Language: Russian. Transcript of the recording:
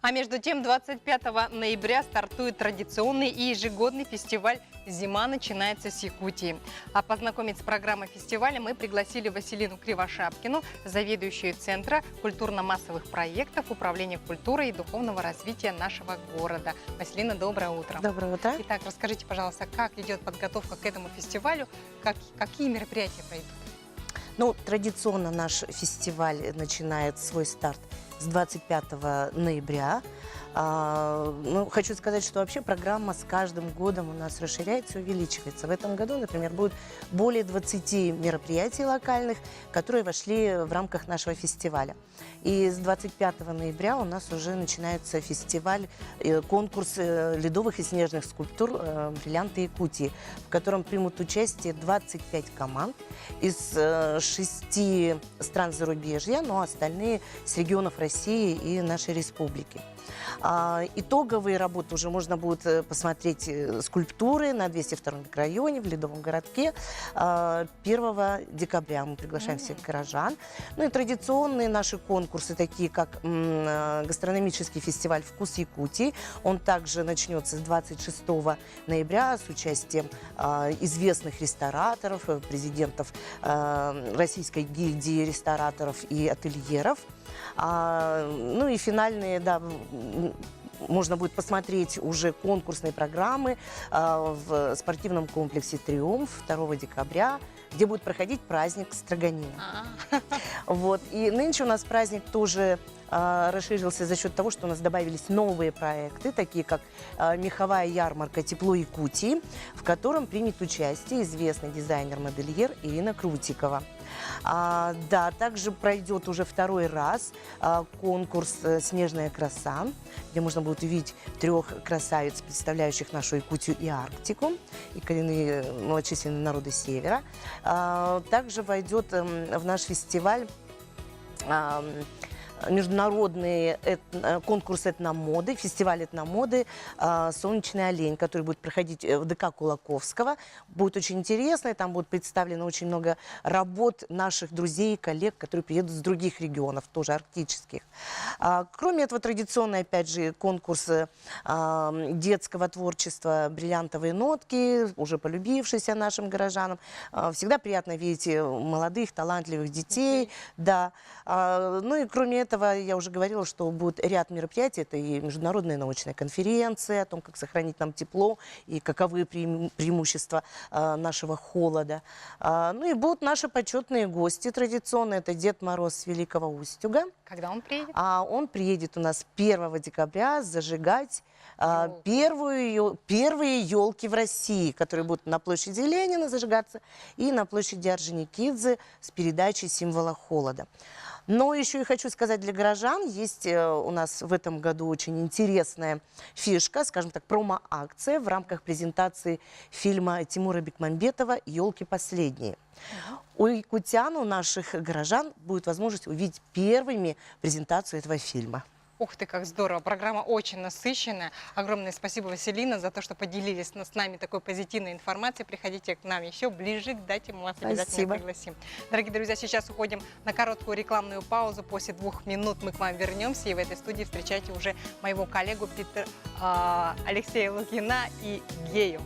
А между тем, 25 ноября стартует традиционный и ежегодный фестиваль «Зима начинается с Якутии». А познакомить с программой фестиваля мы пригласили Василину Кривошапкину, заведующую Центра культурно-массовых проектов Управления культурой и духовного развития нашего города. Василина, доброе утро. Доброе утро. Итак, расскажите, пожалуйста, как идет подготовка к этому фестивалю, какие мероприятия пройдут? Ну, традиционно наш фестиваль начинает свой старт с 25 ноября. Хочу сказать, что вообще программа с каждым годом у нас расширяется и увеличивается. В этом году, например, будет более 20 мероприятий локальных, которые вошли в рамках нашего фестиваля. И с 25 ноября у нас уже начинается фестиваль, конкурс ледовых и снежных скульптур «Бриллианты Якутии», в котором примут участие 25 команд из 6 стран зарубежья, но остальные с регионов России и нашей республики. Итоговые работы уже можно будет посмотреть скульптуры на 202 микрорайоне в Ледовом городке 1 декабря. Мы приглашаем всех горожан. Ну и традиционные наши конкурсы, такие как гастрономический фестиваль «Вкус Якутии». Он также начнется с 26 ноября с участием известных рестораторов, президентов Российской гильдии рестораторов и ательеров. Ну и финальные, да, можно будет посмотреть уже конкурсные программы в спортивном комплексе «Триумф» 2 декабря, где будет проходить праздник Строганина. Вот. И нынче у нас праздник тоже расширился за счет того, что у нас добавились новые проекты, такие как меховая ярмарка «Тепло Якутии», в котором примет участие известный дизайнер-модельер Ирина Крутикова. Да, также пройдет уже второй раз конкурс «Снежная краса», где можно будет увидеть 3 красавиц, представляющих нашу Якутию и Арктику, и коренные малочисленные народы Севера. Также войдет в наш фестиваль международный конкурс этномоды, фестиваль этномоды «Солнечный олень», который будет проходить в ДК Кулаковского. Будет очень интересно, и там будет представлено очень много работ наших друзей и коллег, которые приедут с других регионов, тоже арктических. Кроме этого, традиционный, опять же, конкурс детского творчества «Бриллиантовые нотки», уже полюбившийся нашим горожанам. Всегда приятно видеть молодых, талантливых детей. Да. Ну и кроме этого, я уже говорила, что будет ряд мероприятий. Это и международные научные конференции о том, как сохранить нам тепло и каковы преимущества нашего холода. Ну и будут наши почетные гости традиционные. Это Дед Мороз с Великого Устюга. Когда он приедет? Он приедет у нас 1 декабря зажигать первые елки в России, которые будут на площади Ленина зажигаться и на площади Орджоникидзе с передачей «Символа холода». Но еще и хочу сказать для горожан, есть у нас в этом году очень интересная фишка, скажем так, промо-акция в рамках презентации фильма Тимура Бекмамбетова «Елки последние». У якутян, у наших горожан будет возможность увидеть первыми презентацию этого фильма. Ух ты, как здорово! Программа очень насыщенная. Огромное спасибо, Василина, за то, что поделились с нами такой позитивной информацией. Приходите к нам еще ближе к дате, мы вас обязательно пригласим. Дорогие друзья, сейчас уходим на короткую рекламную паузу. После 2 минут мы к вам вернемся. И в этой студии встречайте уже моего коллегу Алексея Лукина и Гею.